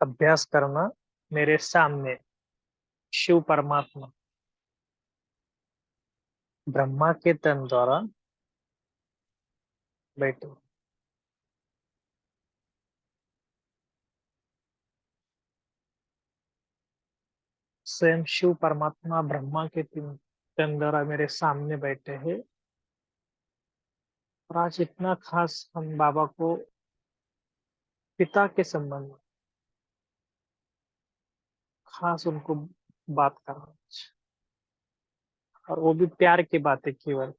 अभ्यास करना मेरे सामने शिव परमात्मा ब्रह्मा के तन द्वारा बैठे। स्वयं शिव परमात्मा ब्रह्मा के तन द्वारा मेरे सामने बैठे हैं। और आज इतना खास हम बाबा को पिता के संबंध में खास उनको बात करना, और वो भी प्यार की बातें केवल।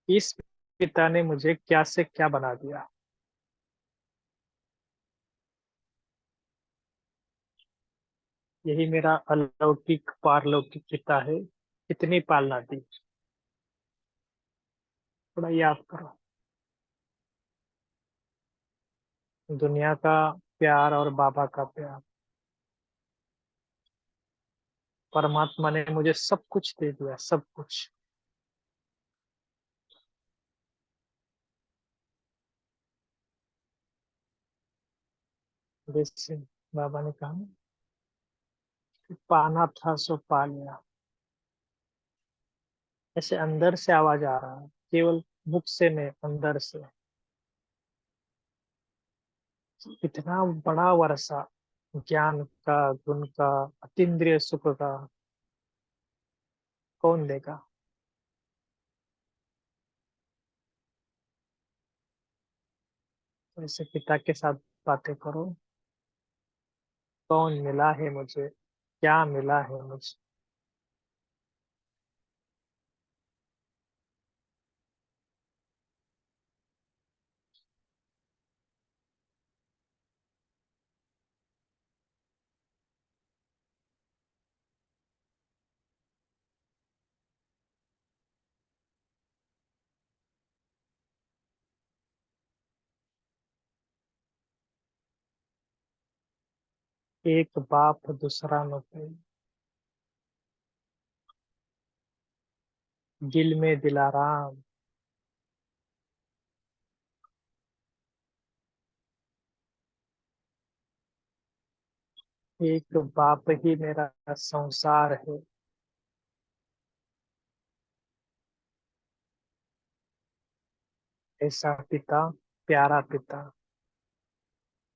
इस पिता ने मुझे क्या से क्या बना दिया। यही मेरा अलौकिक पारलौकिक पिता है। कितनी पालना दी। थोड़ा याद करो। दुनिया का प्यार और बाबा का प्यार। परमात्मा ने मुझे सब कुछ दे दिया, सब कुछ। जैसे बाबा ने कहा ना, कि पाना था सो पा लिया। ऐसे अंदर से आवाज आ रहा है, केवल मुख से नहीं, अंदर से। इतना बड़ा वर्षा ज्ञान का, गुण का, अतीन्द्रिय सुख का कौन देगा। तो ऐसे पिता के साथ बातें करो। कौन मिला है मुझे, क्या मिला है मुझे। एक बाप दूसरा न कोई, दिल में दिलाराम। एक बाप ही मेरा संसार है। ऐसा पिता, प्यारा पिता,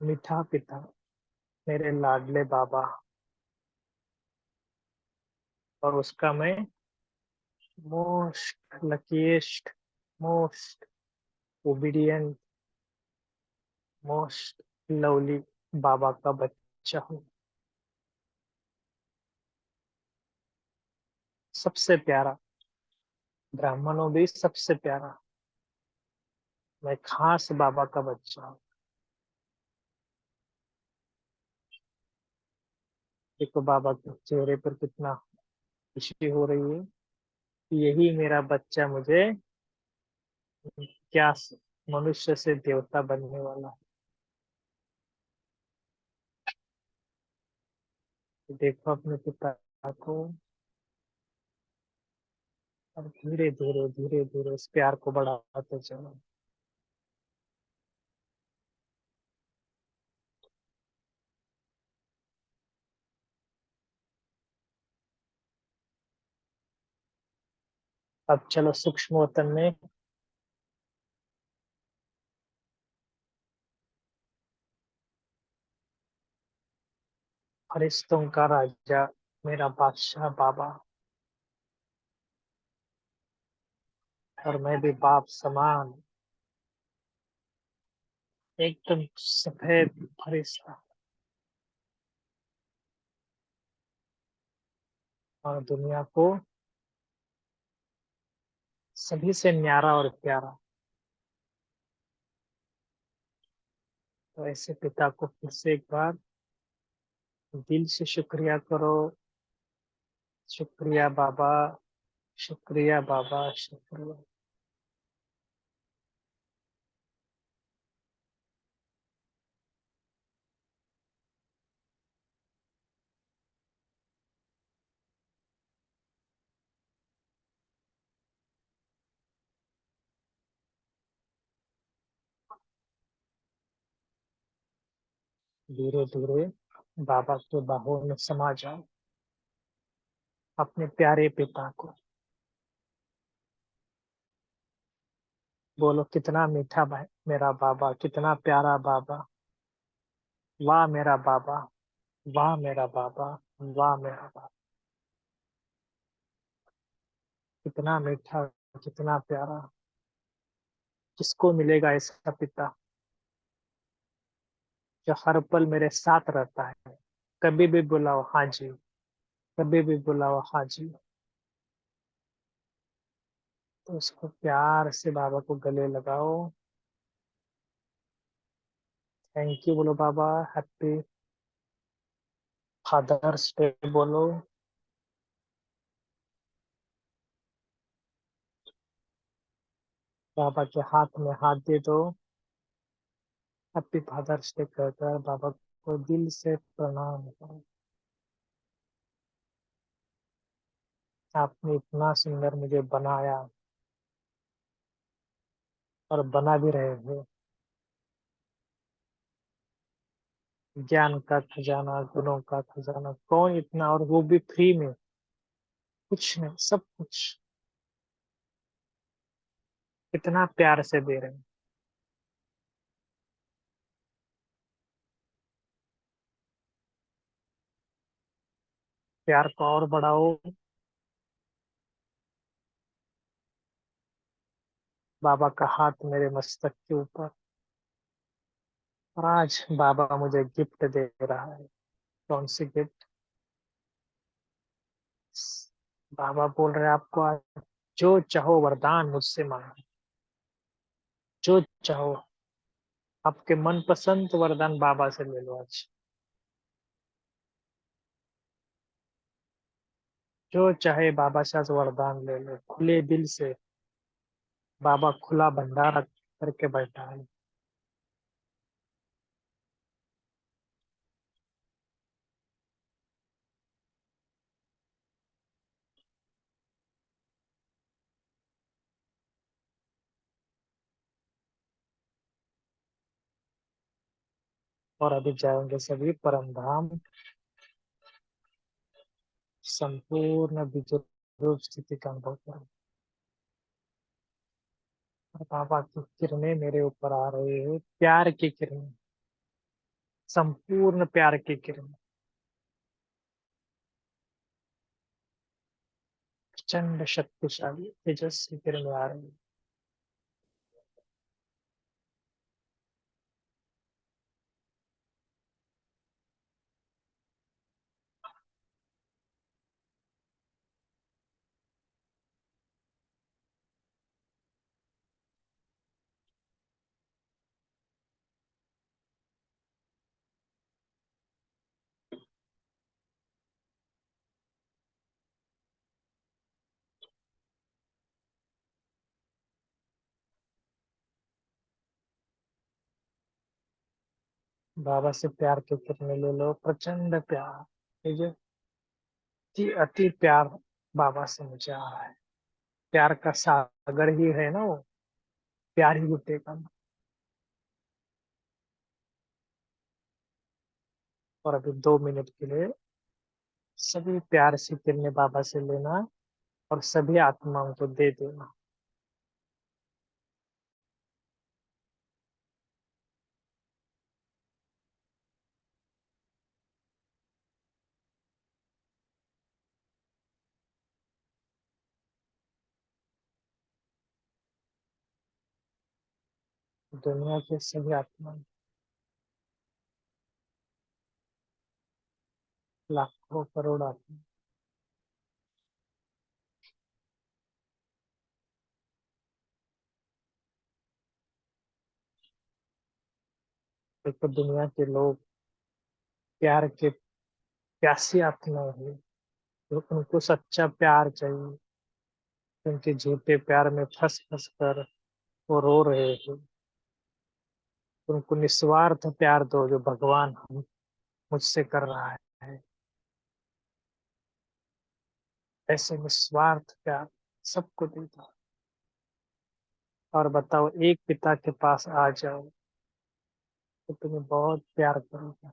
मीठा पिता, मेरे लाडले बाबा। और उसका मैं most luckiest, most obedient, most lovely Baba का बच्चा हूँ। सबसे प्यारा, ब्राह्मणों भी सबसे प्यारा। मैं खास बाबा का बच्चा हूँ। देखो बाबा के चेहरे पर कितना खुशी हो रही है। यही मेरा बच्चा मुझे क्या मनुष्य से देवता बनने वाला है। देखो अपने पिता को, और धीरे धीरे धीरे धीरे इस प्यार को बढ़ाते चलो। अब चलो सूक्ष्म वतन में। फरिश्तों का राजा, मेरा बादशाह बाबा। और मैं भी बाप समान, एकदम सफेद फरिश्ता। और दुनिया को सभी से न्यारा और प्यारा। तो ऐसे पिता को फिर से एक बार दिल से शुक्रिया करो। शुक्रिया बाबा, शुक्रिया बाबा, शुक्रिया। धीरे धीरे बाबा के बाहों में समा जाओ, अपने प्यारे पिता को। बोलो, कितना मीठा भाई मेरा बाबा, कितना प्यारा बाबा। वाह मेरा बाबा, वाह मेरा बाबा, वाह मेरा बाबा। कितना मीठा, कितना प्यारा। किसको मिलेगा ऐसा पिता जो हर पल मेरे साथ रहता है। कभी भी बुलाओ हाँ जी, कभी भी बुलाओ हाँ जी। तो उसको प्यार से बाबा को गले लगाओ। थैंक यू बोलो बाबा। हैप्पी फादर्स डे बोलो। बाबा के हाथ में हाथ दे दो। हैप्पी फादर्स डे कहकर बाबा को दिल से प्रणाम करो। आपने इतना सुंदर मुझे बनाया और बना भी रहे हो। ज्ञान का खजाना, गुणों का खजाना, कौन इतना, और वो भी फ्री में। कुछ नहीं, सब कुछ इतना प्यार से दे रहे हैं। प्यार को और बढ़ाओ। बाबा का हाथ मेरे मस्तक के ऊपर, और आज बाबा मुझे गिफ्ट दे रहा है। कौन सी गिफ्ट? बाबा बोल रहे हैं आपको आज, जो चाहो वरदान मुझसे मांगो। जो चाहो, आपके मनपसंद वरदान बाबा से ले लो आज। जो चाहे बाबा से आज वरदान ले लो, खुले दिल से। बाबा खुला भंडारा करके बैठा है। और अभी जाएंगे सभी परम धाम, संपूर्ण विद्युत रूप स्थिति का अनुभव करें। और बाबा की किरणें मेरे ऊपर आ रही है, प्यार की किरणें, संपूर्ण प्यार की किरणें। प्रचंड शक्तिशाली तेजस्वी किरणें आ रही है। बाबा से प्यार की किरणें ले लो, प्रचंड प्यार। ये जो अति अति प्यार बाबा से मुझे आ रहा है। प्यार का सागर ही है ना वो, प्यार ही लुटेगा। और अभी 2 मिनट के लिए सभी प्यार से किरणें बाबा से लेना, और सभी आत्माओं को दे देना। दुनिया के सभी आत्मा, लाखों करोड़ आत्मा। एक तो दुनिया के लोग प्यार के प्यासी आत्माएं हैं, तो उनको सच्चा प्यार चाहिए। उनके झूठे प्यार में फंस फंस कर वो रो रहे हैं। उनको निस्वार्थ प्यार दो, जो भगवान मुझसे कर रहा है। ऐसे निस्वार्थ प्यार सबको देता। और बताओ, एक पिता के पास आ जाओ, तो तुम्हें बहुत प्यार करेगा।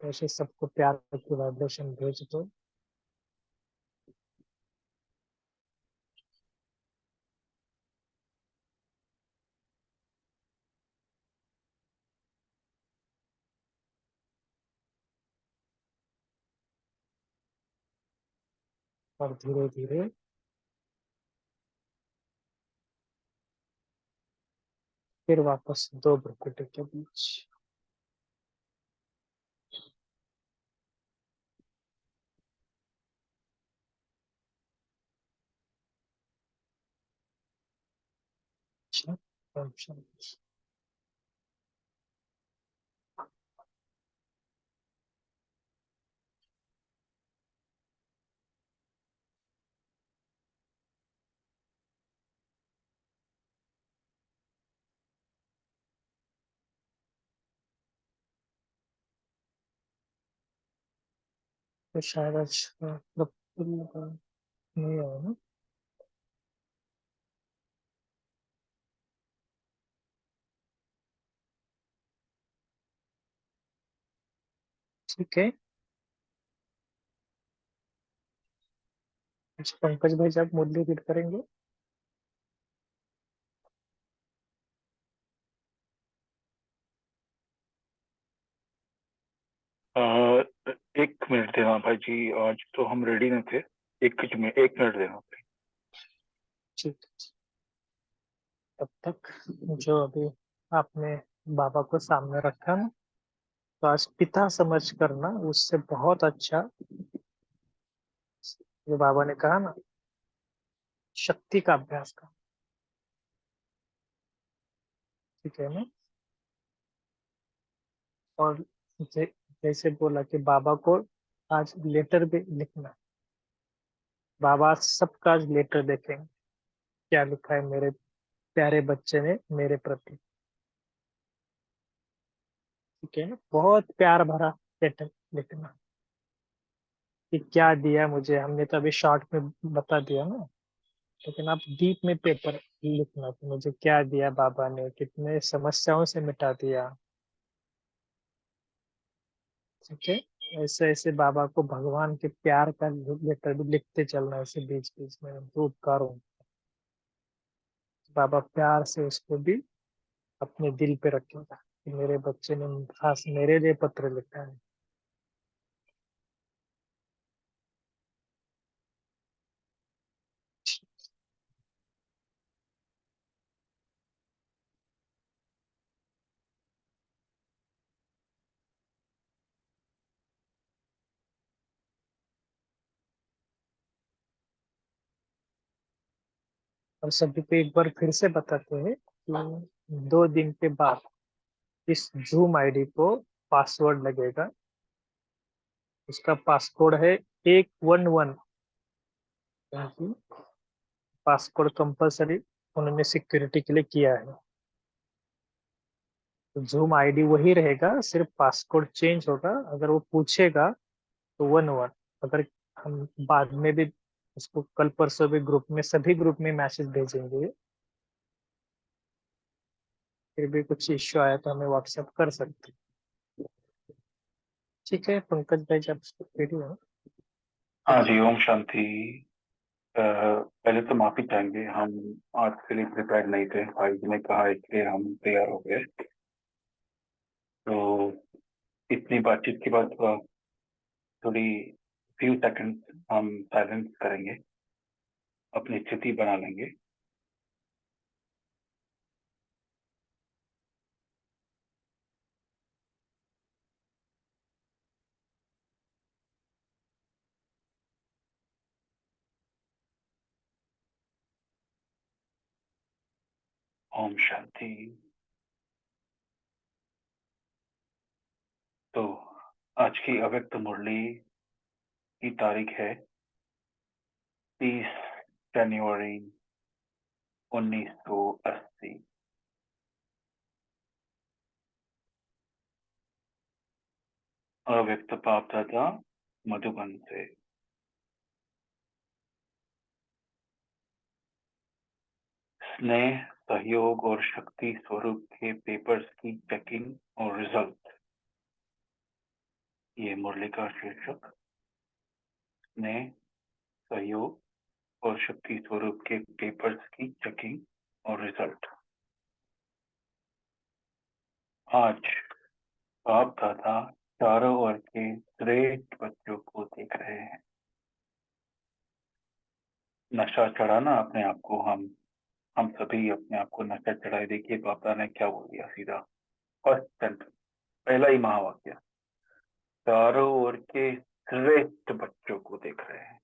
ऐसे सबको प्यार की वाइब्रेशन भेज दो। और धीरे धीरे फिर वापस दो भ्रुकुटी के बीच। अच्छा, ओम शांति। तो शायद अच्छा मतलब नहीं है ना। ठीक है। अच्छा, पंकज भाई जब मुरली रीड करेंगे। अ, एक मिनट देना भाई जी, आज तो हम रेडी नहीं थे। एक मिनट देना भाई। ठीक है। तब तक जो अभी आपने बाबा को सामने रखा ना, तो आज पिता समझ करना उससे बहुत अच्छा। जो बाबा ने कहा ना, शक्ति का अभ्यास का। ठीक है ना। और जैसे बोला कि बाबा को आज लेटर भी लिखना। बाबा आज सबका आज लेटर देखेंगे, क्या लिखा है मेरे प्यारे बच्चे ने मेरे प्रति। ठीक है ना, बहुत प्यार भरा लेटर लिखना कि क्या दिया मुझे। हमने तो अभी शॉर्ट में बता दिया ना, लेकिन आप डीप में पेपर लिखना कि मुझे क्या दिया बाबा ने, कितने समस्याओं से मिटा दिया। ठीक है। ऐसे ऐसे बाबा को भगवान के प्यार का लेटर भी लिखते चलना, ऐसे बीच बीच में दो उपकारों। बाबा प्यार से उसको भी अपने दिल पे रखेगा कि मेरे बच्चे ने खास मेरे लिए पत्र लिखा है। और सभी को एक बार फिर से बताते हैं कि 2 दिन के बाद इस जूम आईडी को पासवर्ड लगेगा। उसका पासकोड है 111। पासकोड कंपलसरी उन्होंने सिक्योरिटी के लिए किया है। तो जूम आईडी वही रहेगा, सिर्फ पासकोड चेंज होगा। अगर वो पूछेगा तो 11। अगर हम बाद में भी उसको कल परसों भी ग्रुप में सभी ग्रुप में मैसेज भेजेंगे, फिर भी कुछ इश्यू आया तो हमें व्हाट्सएप कर सकते हैं। ठीक है पंकज भाई, जब रेडी हो हाँ तो। जी, ओम शांति। पहले तो माफी चाहेंगे, हम आज के लिए प्रिपेयर नहीं थे। भाई जी ने कहा इसलिए हम तैयार हो गए। तो इतनी बातचीत के बाद थोड़ी फ्यू सेकंड हम साइलेंस करेंगे, अपनी स्थिति बना लेंगे। ओम शांति। तो आज की अव्यक्त मुरली की तारीख है 30 जनवरी 1980। अव्यक्त बाप दादा मधुबन से। स्नेह सहयोग और शक्ति स्वरूप के पेपर्स की चेकिंग और रिजल्ट। ये मुरली का शीर्षक। स्नेह, सहयोग और शक्ति स्वरूप के पेपर्स की चेकिंग और रिजल्ट। आज बाप दादा चारों ओर के श्रेष्ठ बच्चों को देख रहे हैं। नशा चढ़ाना अपने आप को, हम सभी अपने आप को नशा चढ़ाए। देखिए पापा ने क्या बोल दिया सीधा, फर्स्ट सेंटेंस, पहला ही महावाक्य, चारों ओर के श्रेष्ठ बच्चों को देख रहे हैं।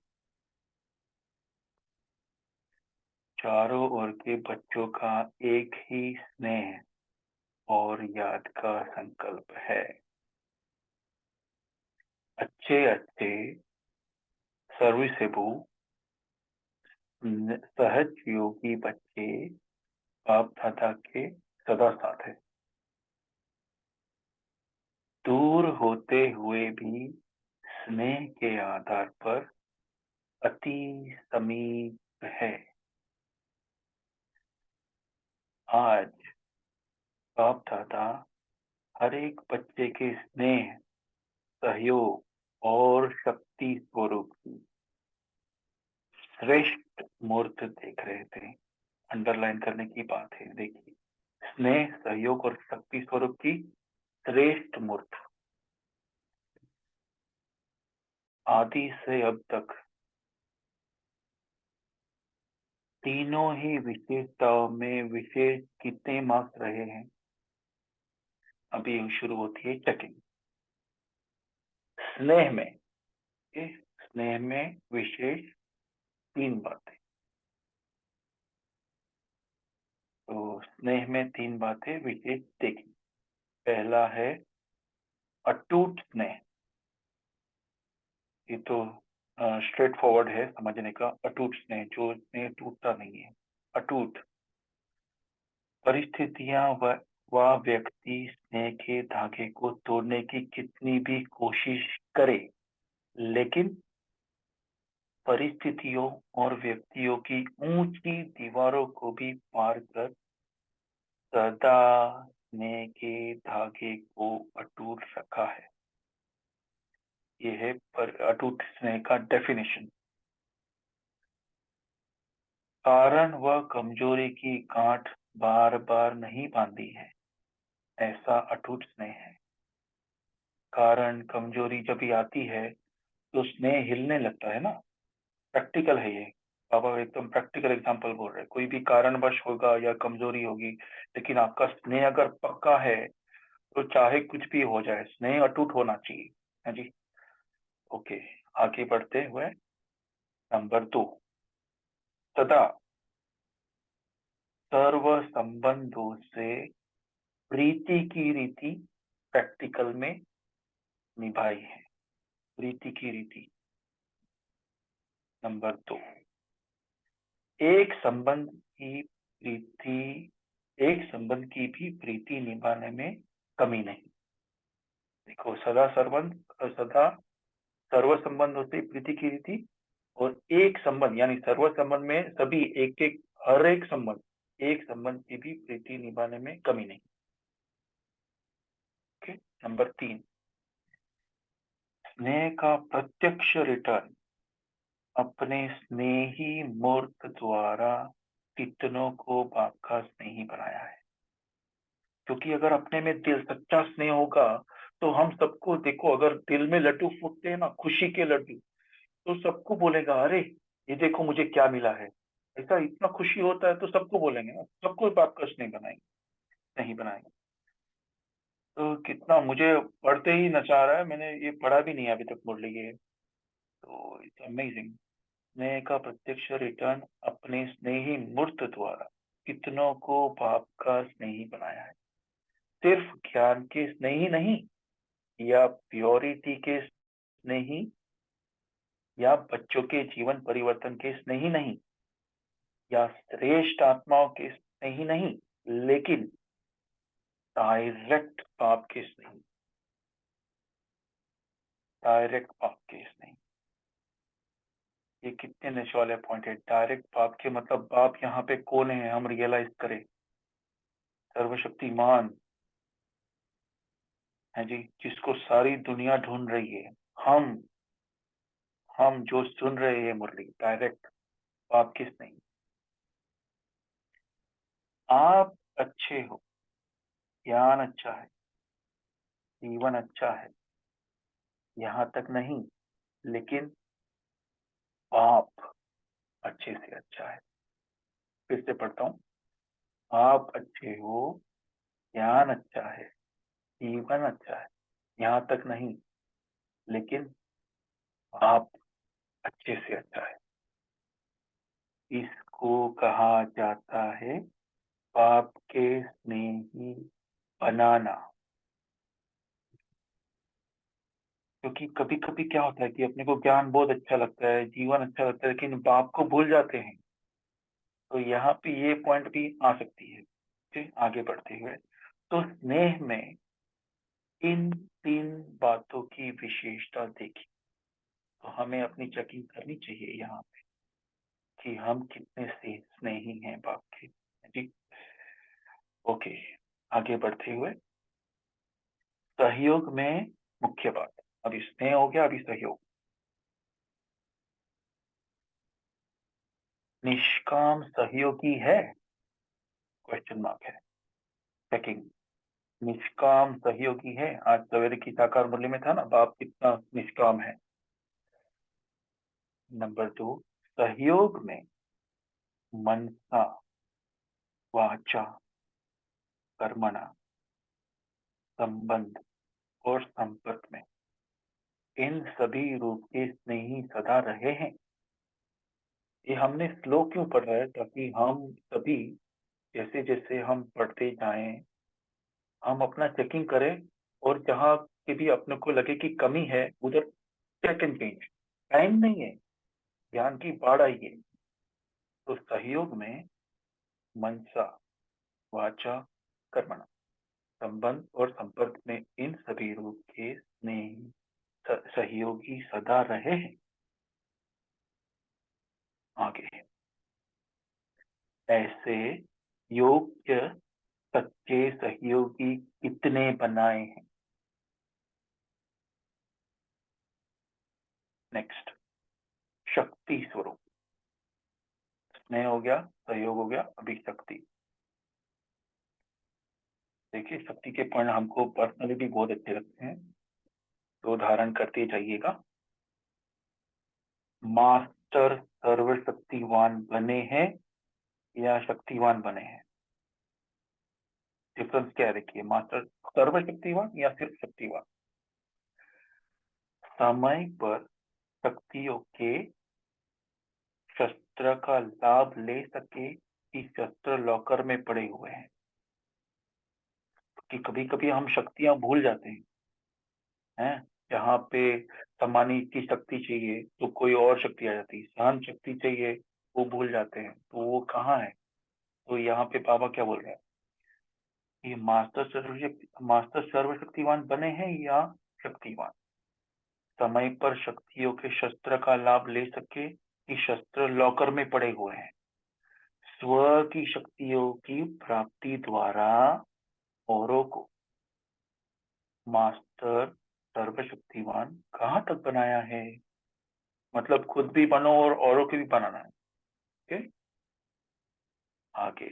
चारों ओर के बच्चों का एक ही स्नेह और याद का संकल्प है। अच्छे अच्छे सर्विसेबल सहज योगी बच्चे बाप दादा के सदा साथ है। दूर होते हुए भी स्नेह के आधार पर अति समीप है। आज बाप दादा हर एक बच्चे के स्नेह, सहयोग और शक्ति स्वरूप की श्रेष्ठ मूर्त देख रहे थे। अंडरलाइन करने की बात है। देखिए, स्नेह, सहयोग और शक्ति स्वरूप की श्रेष्ठ मूर्त। आदि से अब तक तीनों ही विशेषताओं में विशेष कितने मार्क्स रहे हैं? अभी शुरू होती है चेकिंग। स्नेह में, स्नेह में विशेष 3 बातें। तो स्नेह में 3 बातें विशेष देखिए। पहला है अटूट स्नेह। ये तो स्ट्रेट फॉरवर्ड है समझने का। अटूट स्नेह, जो स्नेह टूटता नहीं है, अटूट। परिस्थितियां व व्यक्ति स्नेह के धागे को तोड़ने की कितनी भी कोशिश करे, लेकिन परिस्थितियों और व्यक्तियों की ऊंची दीवारों को भी पार कर सदा स्नेह के धागे को अटूट रखा है। यह है पर अटूट स्नेह का डेफिनेशन। कारण व कमजोरी की गांठ बार बार नहीं बांधी है, ऐसा अटूट स्नेह है। कारण कमजोरी जब भी आती है तो स्नेह हिलने लगता है ना। प्रैक्टिकल है ये। बाबा एकदम प्रैक्टिकल एग्जांपल बोल रहे हैं। कोई भी कारणवश होगा या कमजोरी होगी, लेकिन आपका स्नेह अगर पक्का है तो चाहे कुछ भी हो जाए, स्नेह अटूट होना चाहिए। है जी। ओके, आगे बढ़ते हुए नंबर 2, सदा सर्व संबंधों से प्रीति की रीति प्रैक्टिकल में निभाई है। प्रीति की रीति। नंबर 2, एक संबंध की प्रीति, एक संबंध की भी प्रीति निभाने में कमी नहीं। देखो, सदा सर्व संबंधों से प्रीति की रीति, और एक संबंध यानी सर्व संबंध में सभी एक एक हर एक संबंध, एक संबंध की भी प्रीति निभाने में कमी नहीं। ओके। नंबर 3, स्नेह का प्रत्यक्ष रिटर्न अपने स्नेही मूर्त द्वारा कितनों को बाप का स्नेही बनाया है। क्योंकि अगर अपने में दिल सच्चा स्नेह होगा तो हम सबको, देखो अगर दिल में लड्डू फूटते हैं ना, खुशी के लड्डू, तो सबको बोलेगा, अरे ये देखो मुझे क्या मिला है। ऐसा इतना खुशी होता है तो सबको बोलेंगे ना, सबको बाप का स्नेह बनाएंगे, नहीं बनाएंगे। तो कितना मुझे पढ़ते ही नचा रहा है। मैंने ये पढ़ा भी नहीं है अभी तक मुरली ये। तो इट्स अमेजिंग। स्नेह का प्रत्यक्ष रिटर्न अपने स्नेही मूर्त द्वारा कितनों को बाप का स्नेही बनाया है। सिर्फ ज्ञान के स्नेही नहीं, या प्योरिटी के स्नेही, या बच्चों के जीवन परिवर्तन के स्नेही नहीं, या श्रेष्ठ आत्माओं के स्नेही नहीं, लेकिन डायरेक्ट बाप के स्नेही। डायरेक्ट बाप के स्नेही। ये कितने नशे वाले पॉइंट है। डायरेक्ट बाप के मतलब बाप यहाँ पे कौन है, हम रियलाइज करें। सर्वशक्तिमान है जी, जिसको सारी दुनिया ढूंढ रही है। हम हम जो सुन रहे हैं मुरली डायरेक्ट, आप किस नहीं। आप अच्छे हो, ज्ञान अच्छा है, जीवन अच्छा है, यहाँ तक नहीं, लेकिन आप अच्छे से अच्छा है। फिर से पढ़ता हूँ। आप अच्छे हो, ज्ञान अच्छा है, जीवन अच्छा है, यहाँ तक नहीं, लेकिन आप अच्छे से अच्छा है। इसको कहा जाता है पाप के स्नेही बनाना। क्योंकि कभी कभी क्या होता है कि अपने को ज्ञान बहुत अच्छा लगता है, जीवन अच्छा लगता है, लेकिन पाप को भूल जाते हैं। तो यहाँ पे ये पॉइंट भी आ सकती है। ठीक, आगे बढ़ते हुए तो स्नेह में इन तीन बातों की विशेषता देखी। तो हमें अपनी चेकिंग करनी चाहिए यहाँ पे कि हम कितने से स्नेही हैं बाप के। जी, ओके। आगे बढ़ते हुए सहयोग में मुख्य बात, अभी स्नेह हो गया, अभी सहयोग। निष्काम सहयोगी है, क्वेश्चन मार्क है। चेकिंग, निष्काम सहयोगी है। आज सवेरे की साकार मुरली में था ना, बाप कितना निष्काम है। नंबर 2, सहयोग में मनसा वाचा कर्मणा संबंध और संपर्क में इन सभी रूप के स्नेही सदा रहे हैं। ये हमने स्लो क्यों पढ़ा है, ताकि हम सभी जैसे जैसे हम पढ़ते जाएं, हम अपना चेकिंग करें, और जहां के भी अपने को लगे कि कमी है उधर चेक एंड चेंज। टाइम नहीं है, ज्ञान की बाढ़ आई है। तो सहयोग में मनसा वाचा कर्मणा संबंध और संपर्क में इन सभी रूप के स्नेही सहयोगी सदा रहे हैं। आगे, ऐसे योग्य सच्चे सहयोगी कितने बनाए हैं। नेक्स्ट, शक्ति स्वरूप। स्नेह हो गया, सहयोग हो गया, अभी शक्ति। देखिए, शक्ति के पॉइंट हमको पर्सनली भी बहुत अच्छे लगते हैं, तो धारण करते जाइएगा। मास्टर सर्वशक्तिवान बने हैं या शक्तिवान बने हैं, डिफरेंस क्या है देखिए। मास्टर सर्वशक्तिवान या सिर्फ शक्तिवान। समय पर शक्तियों के शस्त्र का लाभ ले सके कि शस्त्र लॉकर में पड़े हुए हैं। कि कभी कभी हम शक्तियां भूल जाते हैं। जहाँ पे समानी की शक्ति चाहिए तो कोई और शक्ति आ जाती है, सहन शक्ति चाहिए वो भूल जाते हैं, तो वो कहाँ है। तो यहाँ पे बाबा क्या बोल रहे हैं, ये मास्टर सर्वशक्तिवान बने हैं या शक्तिवान। समय पर शक्तियों के शस्त्र का लाभ ले सके कि शस्त्र लॉकर में पड़े हुए हैं। स्व की शक्तियों की प्राप्ति द्वारा औरों को मास्टर सर्वशक्तिवान कहाँ तक बनाया है। मतलब खुद भी बनो और औरों को भी बनाना है। ओके, आगे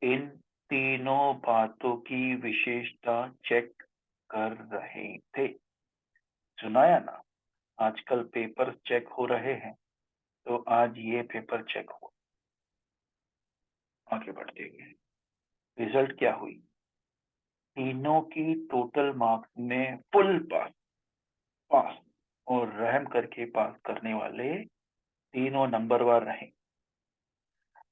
इन तीनों बातों की विशेषता चेक कर रहे थे। सुनाया ना, आजकल पेपर चेक हो रहे हैं, तो आज ये पेपर चेक हो। आगे बढ़ते हुए रिजल्ट क्या हुई। तीनों की टोटल मार्क्स में फुल पास, पास और रहम करके पास करने वाले तीनों नंबरवार रहे।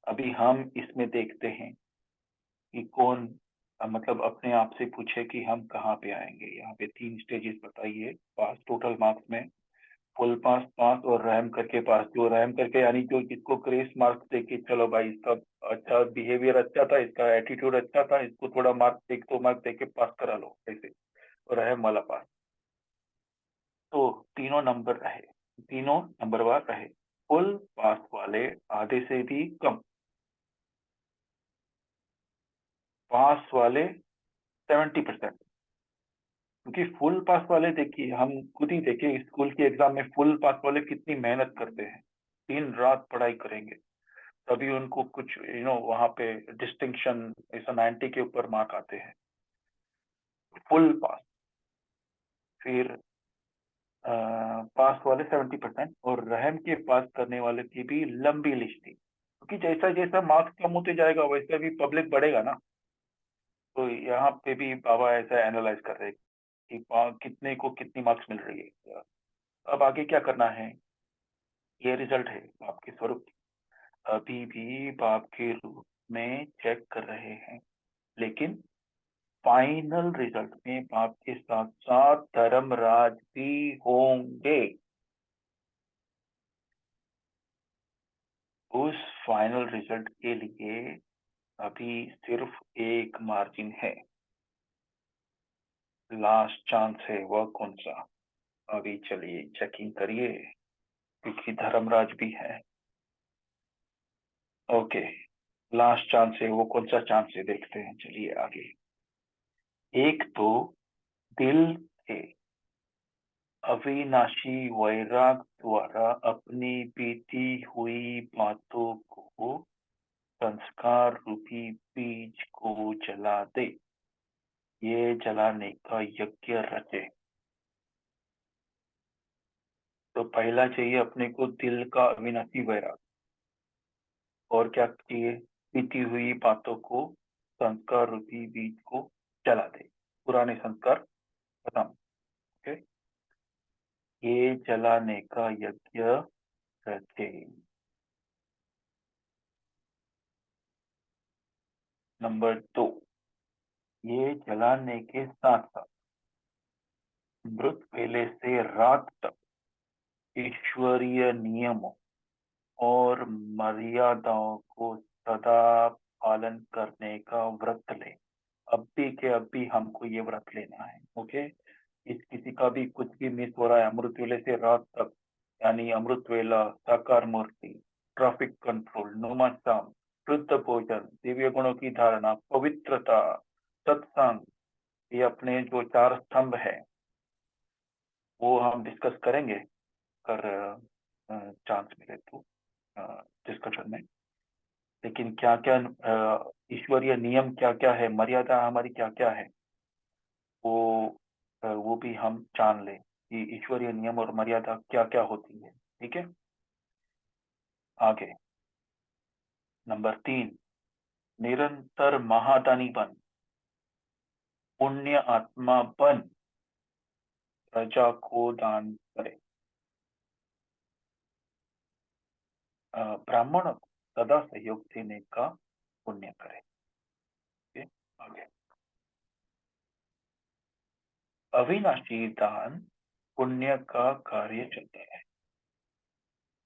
अभी हम इसमें देखते हैं कि कौन मतलब अपने आप से पूछे कि हम कहाँ पे आएंगे। यहाँ पे 3 स्टेजेस बताइए पास टोटल मार्क्स में। फुल पास, पास और रहम करके पास। जो रहम करके यानी जो जिसको ग्रेस मार्क्स दे के चलो भाई इसका अच्छा बिहेवियर अच्छा था, इसका एटीट्यूड अच्छा था, इसको थोड़ा मार्क्स 1-2 मार्क्स दे के पास करा लो, ऐसे रहम वाला पास। तो तीनों नंबर रहे, तीनों नंबरवार रहे। फुल पास वाले आधे से भी कम, पास वाले 70%। क्योंकि फुल पास वाले देखिए, हम खुद ही देखिए स्कूल के एग्जाम में फुल पास वाले कितनी मेहनत करते हैं, दिन रात पढ़ाई करेंगे, तभी उनको कुछ वहां पे डिस्टिंक्शन ऐसा 90 के ऊपर मार्क आते हैं। फुल पास। फिर पास वाले 70%, और रहम के पास करने वाले की भी लंबी लिस्ट थी, क्योंकि जैसा जैसा मार्क्स कम होते जाएगा वैसे भी पब्लिक बढ़ेगा ना। तो यहाँ पे भी बाबा ऐसा एनालाइज कर रहे हैं कि कितने को कितनी मार्क्स मिल रही है। अब आगे क्या करना है, ये रिजल्ट है बाप के स्वरूप की। अभी भी बाप के रूप में चेक कर रहे हैं, लेकिन फाइनल रिजल्ट में बाप के साथ साथ धर्मराज भी होंगे। उस फाइनल रिजल्ट के लिए अभी सिर्फ एक मार्जिन है, लास्ट चांस है। वह कौन सा? अभी चलिए चेकिंग करिए, क्योंकि धर्मराज भी है। ओके, लास्ट चांस है, वो कौन सा चांस है देखते हैं, चलिए आगे। एक तो दिल के अविनाशी वैराग द्वारा अपनी बीती हुई बातों को, संस्कार रूपी बीज को जला दे। ये जलाने का यज्ञ रचे। तो पहला चाहिए अपने को दिल का अविनाशी वैराग, और क्या चाहिए? बीती हुई बातों को, संस्कार रूपी बीज को जला दे, पुराने संस्कार खत्म। ओके, ये जलाने का यज्ञ रचे। नंबर 2, ये जलाने के साथ साथ मृत वेले से रात तक ईश्वरीय नियमों और मर्यादाओं को सदा पालन करने का व्रत ले। अब भी के अब भी हमको ये व्रत लेना है। ओके, इस किसी का भी कुछ भी मिस हो रहा है अमृत वेले से रात तक, यानी अमृत वेला, साकार मूर्ति, ट्रैफिक कंट्रोल, नुमाश्याम, शुद्ध भोजन, दिव्य गुणों की धारणा, पवित्रता, सत्संग, ये अपने जो 4 स्तंभ है वो हम डिस्कस करेंगे, कर चांस मिले तो डिस्कशन में। लेकिन क्या क्या ईश्वरीय नियम क्या क्या है, मर्यादा हमारी क्या क्या है, वो वो भी हम जान लें कि ईश्वरीय नियम और मर्यादा क्या क्या होती है। ठीक है, आगे। नंबर 3, निरंतर महादानी बन, पुण्य आत्मा बन, प्रजा को दान करे, ब्राह्मण सदा सहयोग देने का पुण्य करे। ठीक है, आगे। अविनाशी दान पुण्य का कार्य चलता है।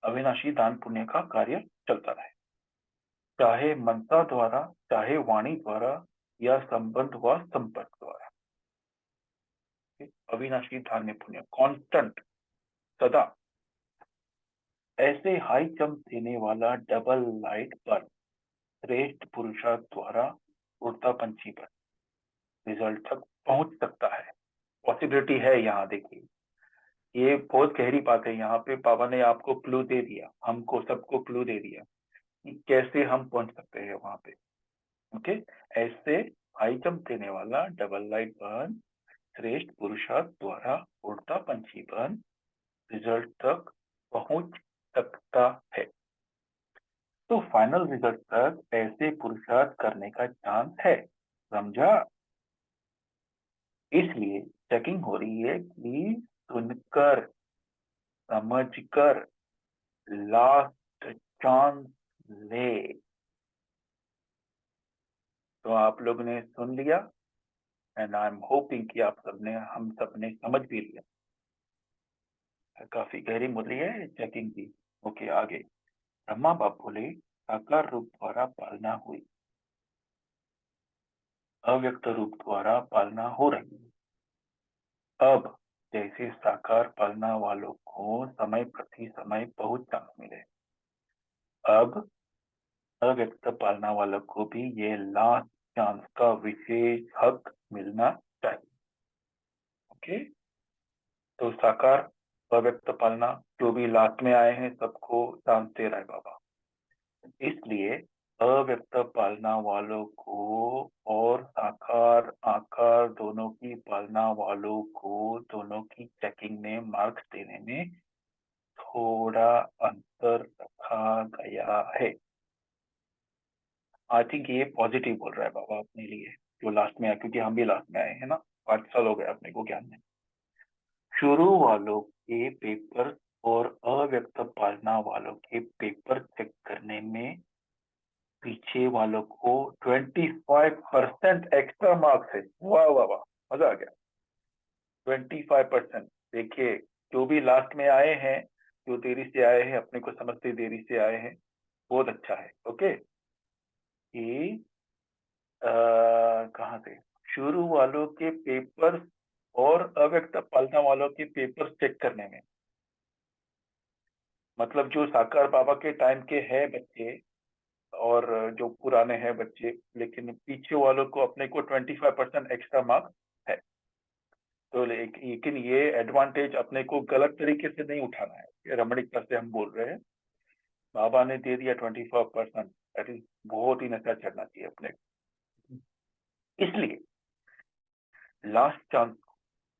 अविनाशी दान पुण्य का कार्य चलता रहे, चाहे मनसा द्वारा, चाहे वाणी द्वारा, या संबंध व संपर्क द्वारा। अविनाशी दान में पुण्य कांस्टेंट, सदा। ऐसे हाई जंप देने वाला डबल लाइट पर श्रेष्ठ पुरुषार्थ द्वारा उड़ता पंछी पर रिजल्ट तक पहुंच सकता है। पॉसिबिलिटी है यहाँ, देखिए ये बहुत गहरी बात है। यहाँ पे बाबा ने आपको क्लू दे दिया, हमको सबको क्लू दे दिया कि कैसे हम पहुंच सकते हैं वहां पे। ओके, ऐसे हाई जंप देने वाला डबल लाइट बर्न श्रेष्ठ पुरुषार्थ द्वारा उड़ता पंछी बन रिजल्ट तक पहुंच सकता है। तो फाइनल रिजल्ट तक ऐसे पुरुषार्थ करने का चांस है, समझा? इसलिए चेकिंग हो रही है कि सुनकर, समझकर, लास्ट चांस ले। तो आप लोग ने सुन लिया, एंड आई एम होपिंग कि आप सबने, हम सबने समझ भी लिया। काफी गहरी मुरली है चेकिंग की। ओके, आगे। ब्रह्मा बाप बोले, साकार रूप द्वारा पालना हुई, अव्यक्त रूप द्वारा पालना हो रही है। अब जैसे साकार पालना वालों को समय प्रति समय बहुत चांस मिले, अब अव्यक्त पालना वालों को भी ये लास्ट चांस का विशेष हक मिलना चाहिए। ओके, तो साकार अव्यक्त पालना, जो भी लास्ट में आए हैं सबको चांस दे रहा है बाबा। इसलिए अव्यक्त पालना वालों को और साकार आकार दोनों की पालना वालों को दोनों की चेकिंग में मार्क्स देने में थोड़ा अंतर रखा गया है। आई थिंक ये पॉजिटिव बोल रहा है बाबा अपने लिए, जो लास्ट में आया, क्योंकि हम भी लास्ट में आए हैं ना, 5 साल हो गए अपने को ज्ञान में। शुरू वालों के पेपर और अव्यक्त पालना वालों के पेपर चेक करने में पीछे वालों को 25% एक्स्ट्रा मार्क्स है। वाह वाह वाह, मजा आ गया। 25%। देखिए, जो भी लास्ट में आए हैं, जो देरी से आए हैं, अपने को समझते देरी से आए हैं, बहुत अच्छा है। ओके, कि कहाँ से, शुरू वालों के पेपर और अव्यक्त पालना वालों के पेपर चेक करने में, मतलब जो साकार बाबा के टाइम के हैं बच्चे और जो पुराने हैं बच्चे, लेकिन पीछे वालों को अपने को 25% एक्स्ट्रा मार्क्स है। तो लेकिन ये एडवांटेज अपने को गलत तरीके से नहीं उठाना है, ये रमणीकता से हम बोल रहे हैं। बाबा ने दे दिया 25%, दैट इज बहुत ही नशा चढ़ना चाहिए अपने को। इसलिए लास्ट चांस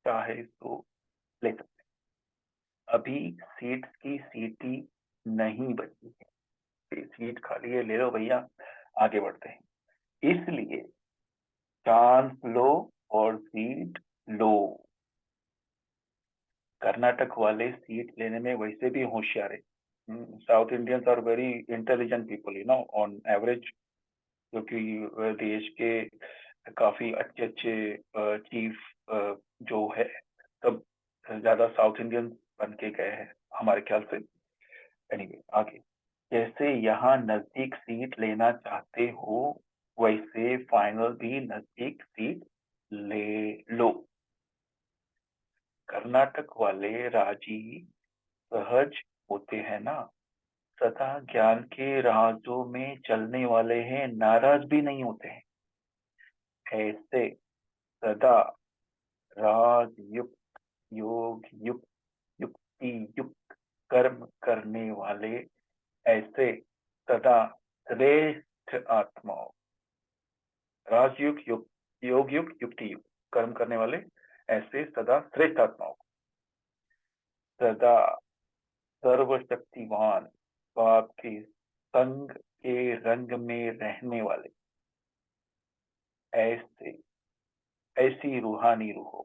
चाहे तो ले सकते हैं। अभी सीट्स की सीटी नहीं बची है, सीट खाली है, ले लो भैया, आगे बढ़ते हैं। इसलिए चांस लो और सीट लो। कर्नाटक वाले सीट लेने में वैसे भी होशियार है। South Indians are very intelligent people, you know, on average, क्योंकि देश के काफी अच्छे अच्छे चीफ जो है सब ज्यादा साउथ इंडियन बन के गए हैं हमारे ख्याल से। एनीवे, आगे, जैसे यहाँ नजदीक सीट लेना चाहते हो, वैसे फाइनल भी नजदीक सीट ले लो। कर्नाटक वाले राजी सहज होते हैं ना, सदा ज्ञान के राजों में चलने वाले हैं, नाराज भी नहीं होते हैं। ऐसे सदा राज युक्त, योग युक्त, युक्ति युक्त कर्म करने वाले, ऐसे सदा श्रेष्ठ आत्माओं, राजयुक्त, युक्त, योग युक्त, युक्ति युक्त कर्म करने वाले, ऐसे सदा श्रेष्ठ आत्माओं, सदा सर्वशक्तिवान बाप के संग के रंग में रहने वाले, ऐसे ऐसी रूहानी रूहों,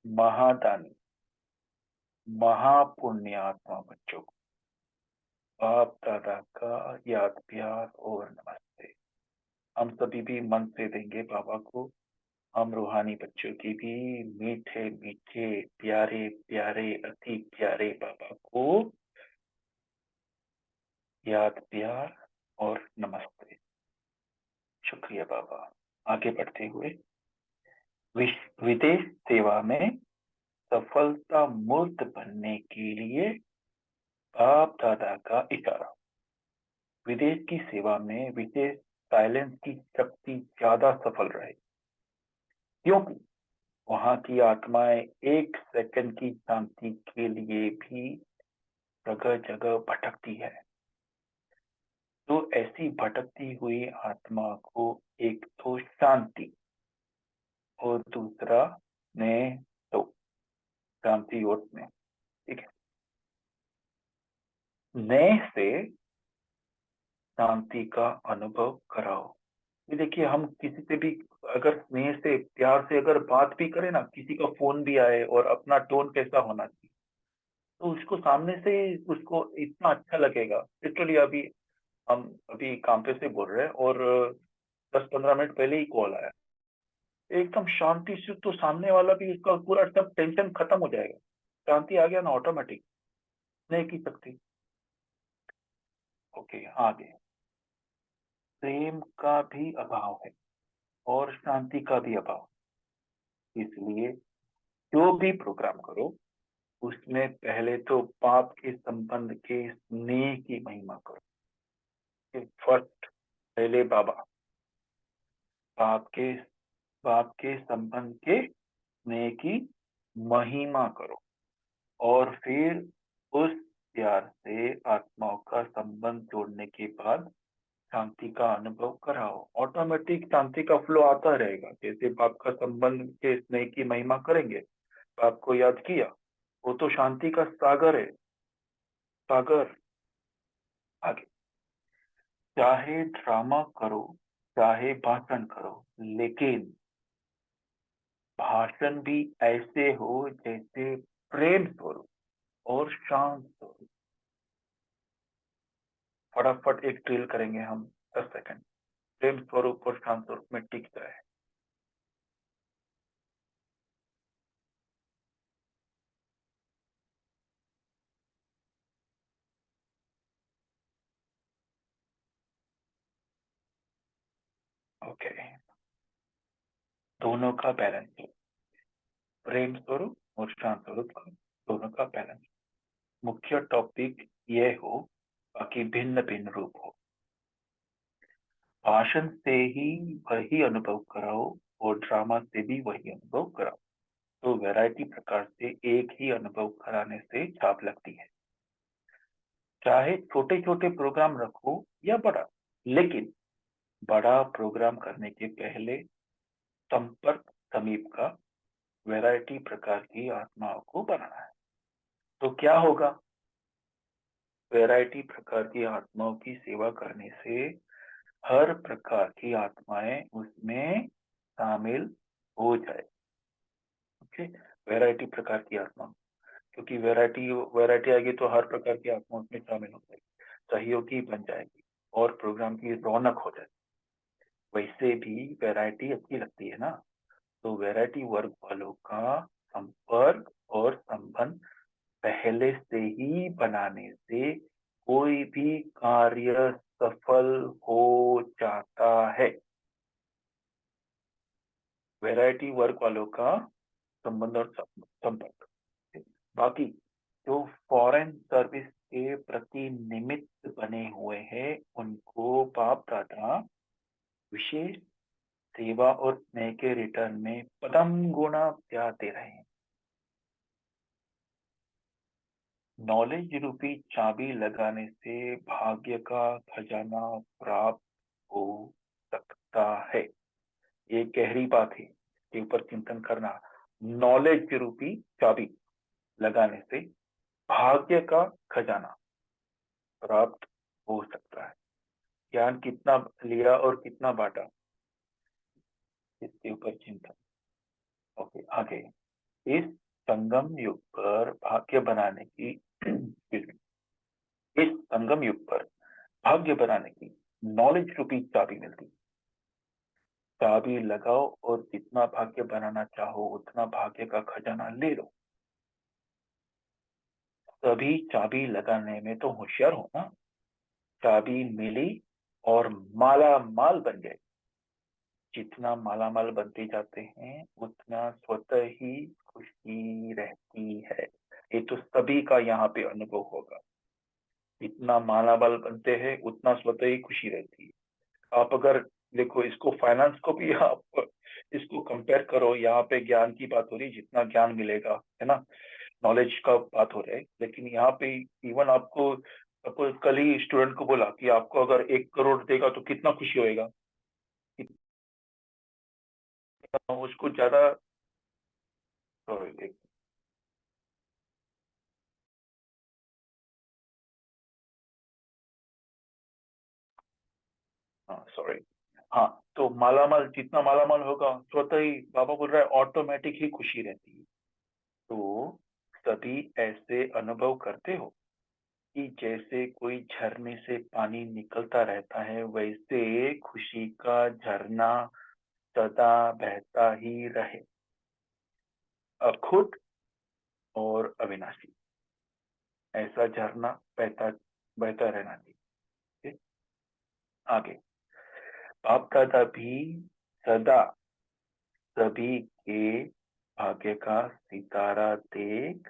महादानी, महापुण्यात्मा बच्चों को बाप दादा का याद, प्यार और नमस्ते। हम सभी भी मन से देंगे बाबा को, हम रूहानी बच्चों की भी मीठे मीठे प्यारे प्यारे अति प्यारे बाबा को याद, प्यार और नमस्ते। शुक्रिया बाबा। आगे बढ़ते हुए, विदेश सेवा में सफलता मूर्त बनने के लिए बाप दादा का इशारा। विदेश की सेवा में विशेष साइलेंस की शक्ति ज्यादा सफल रहे, क्योंकि वहां की आत्माएं 1 सेकंड की शांति के लिए भी जगह जगह भटकती है। तो ऐसी भटकती हुई आत्मा को एक तो शांति और दूसरा स्नेह, तो शांति और स्नेह, ठीक है। स्नेह से शांति का अनुभव कराओ। ये देखिए, हम किसी से भी अगर स्नेह से प्यार से अगर बात भी करें ना, किसी का फोन भी आए, और अपना टोन कैसा होना चाहिए, तो उसको सामने से उसको इतना अच्छा लगेगा। लिटरली अभी हम अभी काम पे से बोल रहे हैं और 10-15 मिनट पहले ही कॉल आया, एकदम शांति से, तो सामने वाला भी उसका पूरा सब टेंशन खत्म हो जाएगा, शांति आ गया ना ऑटोमेटिक, स्नेह की शक्ति। ओके, आगे, प्रेम का भी अभाव है और शांति का भी अभाव, इसलिए जो भी प्रोग्राम करो उसमें पहले तो पाप के संबंध के स्नेह की महिमा करो। फर्स्ट, पहले बाबा, बाप के बाप के संबंध के स्नेह की महिमा करो, और फिर उस प्यार से आत्माओं का संबंध जोड़ने के बाद शांति का अनुभव कराओ। ऑटोमेटिक शांति का फ्लो आता रहेगा। जैसे बाप का संबंध के स्नेह की महिमा करेंगे, बाप को याद किया, वो तो शांति का सागर है, सागर। आगे, चाहे ड्रामा करो, चाहे भाषण करो, लेकिन भाषण भी ऐसे हो जैसे प्रेम स्वरूप और शांत स्वरूप। फटाफट एक ड्रिल करेंगे हम, 10 सेकंड। प्रेम स्वरूप और शांत स्वरूप में टिक जाए। ओके, दोनों का बैलेंस, प्रेम स्वरूप और शांत स्वरूप का दोनों का बैलेंस। मुख्य टॉपिक ये हो, बाकी भिन्न भिन्न रूप हो। भाषण से ही वही अनुभव कराओ और ड्रामा से भी वही अनुभव कराओ, तो वैरायटी प्रकार से एक ही अनुभव कराने से छाप लगती है। चाहे छोटे छोटे प्रोग्राम रखो या बड़ा, लेकिन बड़ा प्रोग्राम करने के पहले संपर्क समीप का वैरायटी प्रकार की आत्माओं को बनाना है। तो क्या होगा? वैरायटी प्रकार की आत्माओं की सेवा करने से हर प्रकार की आत्माएं उसमें शामिल हो जाए। ओके, वैरायटी प्रकार की आत्मा, क्योंकि वैरायटी वैरायटी आएगी तो हर प्रकार की आत्मा उसमें शामिल हो जाएगी, सहयोगी बन जाएगी और प्रोग्राम की रौनक हो जाएगी। वैसे भी वैरायटी अच्छी लगती है ना, तो वैरायटी वर्ग वालों का संपर्क और संबंध पहले से ही बनाने से कोई भी कार्य सफल हो जाता है। वैरायटी वर्ग वालों का संबंध और संपर्क। बाकी जो फॉरेन सर्विस के प्रति निमित्त बने हुए हैं, उनको बाप दादा विशेष सेवा और स्नेह के रिटर्न में पदम गुना प्यार दे रहे हैं। नॉलेज रूपी चाबी लगाने से भाग्य का खजाना प्राप्त हो सकता है। ये गहरी बात है, इसके ऊपर चिंतन करना। नॉलेज रूपी चाबी लगाने से भाग्य का खजाना प्राप्त हो सकता है। ज्ञान कितना लिया और कितना बांटा, इसके ऊपर चिंतन। ओके, आगे। इस संगम युग पर भाग्य बनाने की इस संगम युग पर भाग्य बनाने की नॉलेज रूपी चाबी मिलती। चाबी लगाओ और जितना भाग्य बनाना चाहो उतना भाग्य का खजाना ले लो। तभी चाबी लगाने में तो होशियार हो ना। चाबी मिली और माला माल बन गए। जितना माला माल बनते जाते हैं उतना स्वतः ही खुशी रहती है। ये तो सभी का यहाँ पे अनुभव होगा। जितना माला माल बनते हैं उतना स्वतः ही खुशी रहती है। आप अगर देखो इसको, फाइनेंस को भी आप इसको कंपेयर करो, यहाँ पे ज्ञान की बात हो रही, जितना ज्ञान मिलेगा, है ना, नॉलेज का बात हो रहा है। लेकिन यहाँ पे इवन आपको, सपोज कल ही स्टूडेंट को बोला कि आपको अगर 1 करोड़ देगा तो कितना खुशी होएगा, उसको ज्यादा। सॉरी, हाँ सॉरी, हाँ, तो मालामाल, जितना मालामाल होगा स्वतः ही, बाबा बोल रहा है, ऑटोमेटिक ही खुशी रहती है। तो सभी ऐसे अनुभव करते हो कि जैसे कोई झरने से पानी निकलता रहता है, वैसे खुशी का झरना सदा बहता ही रहे, अखुद और अविनाशी। ऐसा झरना बहता बहता रहना चाहिए। आगे, बाप दादा भी सदा सभी के भाग्य का सितारा देख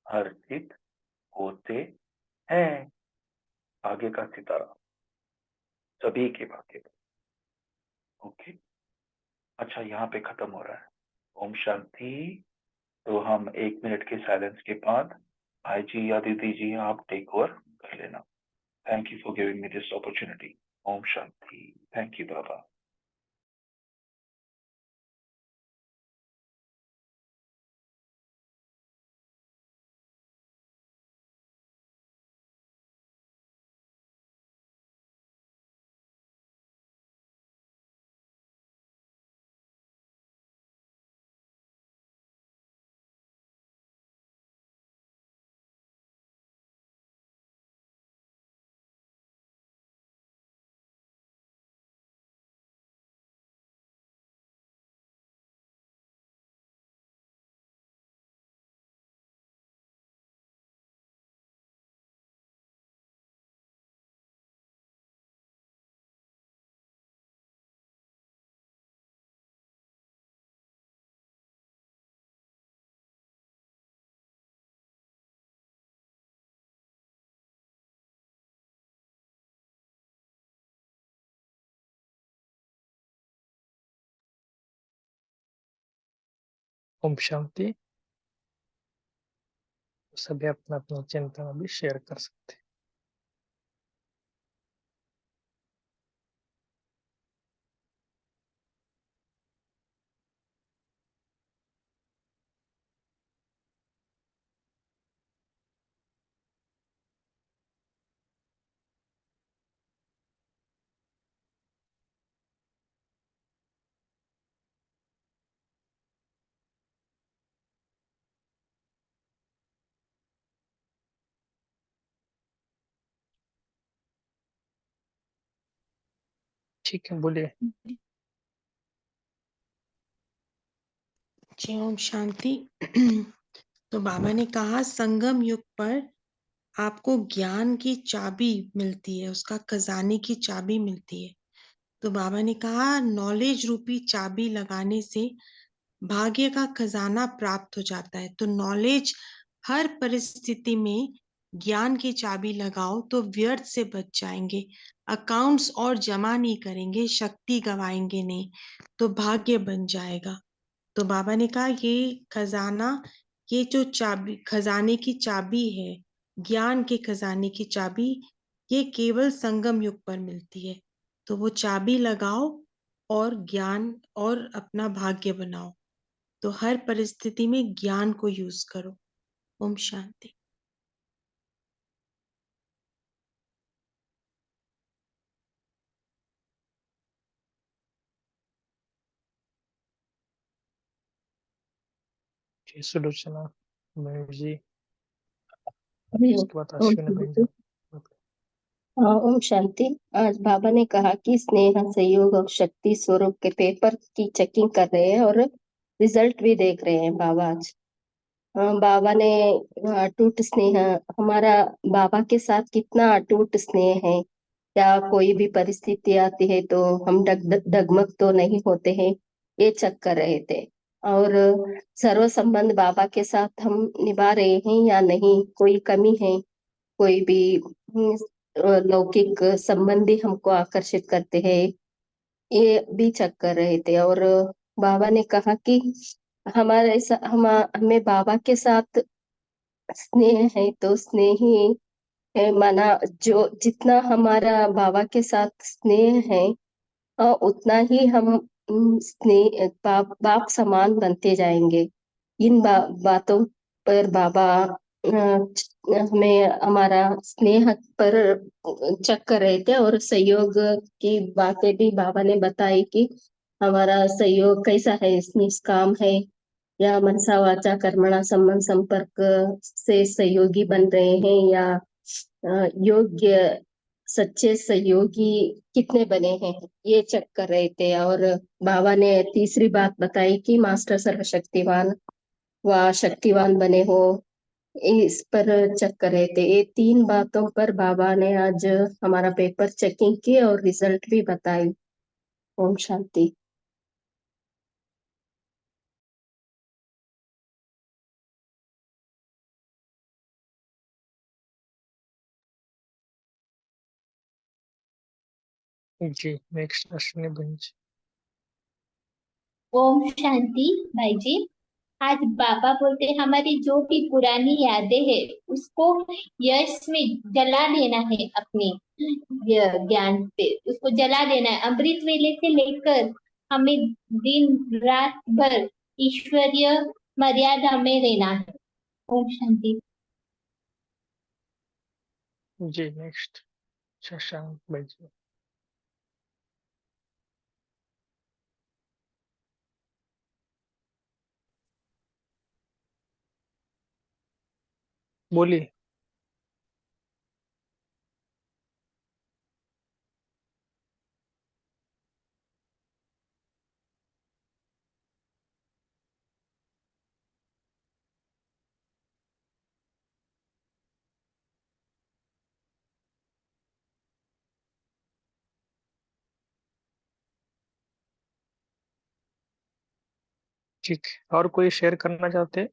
हर्षित होते हैं। भाग्य का सितारा, सभी के भाग्य का। ओके, अच्छा, यहाँ पे खत्म हो रहा है। ओम शांति। तो हम 1 मिनट के साइलेंस के बाद भाई जी या दीदी जी आप टेक ओवर कर लेना। Thank you for giving me this opportunity. ओम शांति। Thank you Baba. ओम शांति। सभी अपना अपना चिंतन अभी शेयर कर सकते हैं। ठीक है, बोलिए। जी ओम शांति। तो बाबा ने कहा संगम युग पर आपको ज्ञान की चाबी मिलती है, उसका खजाने की चाबी मिलती है। तो बाबा ने कहा नॉलेज रूपी चाबी लगाने से भाग्य का खजाना प्राप्त हो जाता है। तो नॉलेज हर परिस्थिति में ज्ञान की चाबी लगाओ तो व्यर्थ से बच जाएंगे, अकाउंट्स और जमा नहीं करेंगे, शक्ति गवाएंगे नहीं, तो भाग्य बन जाएगा। तो बाबा ने कहा ये खजाना, ये जो चाबी, खजाने की चाबी है, ज्ञान के खजाने की चाबी, ये केवल संगम युग पर मिलती है। तो वो चाबी लगाओ और ज्ञान और अपना भाग्य बनाओ। तो हर परिस्थिति में ज्ञान को यूज करो। ओम शांति। जी सुलोचना मयूर जी, हम्म, उसके बाद ओम अश्विनी बहन जी। शांति। ओम शांति। आज बाबा ने कहा कि स्नेह, सहयोग और शक्ति स्वरूप के पेपर की चेकिंग कर रहे हैं और रिजल्ट भी देख रहे हैं बाबा आज। बाबा ने अटूट स्नेह, हमारा बाबा के साथ कितना अटूट स्नेह है। क्या कोई भी परिस्थिति आती है तो हम डगमग तो नहीं होते हैं, ये चेक कर रहे थे। और सर्व संबंध बाबा के साथ हम निभा रहे हैं या नहीं, कोई कमी है, कोई भी लौकिक संबंधी हमको आकर्षित करते हैं, ये भी चेक कर रहे थे। और बाबा ने कहा कि हमें बाबा के साथ स्नेह है तो स्नेह ही है, माना जो जितना हमारा बाबा के साथ स्नेह है उतना ही हम स्नेह बाप समान बनते जाएंगे। इन बातों पर बाबा हमें हमारा स्नेह पर चेक कर रहे थे। और सहयोग की बातें भी बाबा ने बताई कि हमारा सहयोग कैसा है, निष्काम है या मनसा वाचा कर्मणा संबंध संपर्क से सहयोगी बन रहे हैं, या योग्य सच्चे सहयोगी कितने बने हैं, ये चेक कर रहे थे। और बाबा ने तीसरी बात बताई कि मास्टर सर्वशक्तिवान व शक्तिवान बने हो, इस पर चेक कर रहे थे। ये तीन बातों पर बाबा ने आज हमारा पेपर चेकिंग की और रिजल्ट भी बताई। ओम शांति। जी नेक्स्ट अश्विनी बहन जी। ओम शांति भाई जी। आज बाबा बोलते हैं हमारी जो भी पुरानी यादें हैं उसको यश में जला देना है, अपने ज्ञान पे उसको जला देना है। अमृत वेले से लेकर हमें दिन रात भर ईश्वरीय मर्यादा में रहना है। ओम शांति। जी नेक्स्ट शशांक भाई जी। बोलिए। ठीक है, और कोई शेयर करना चाहते हैं?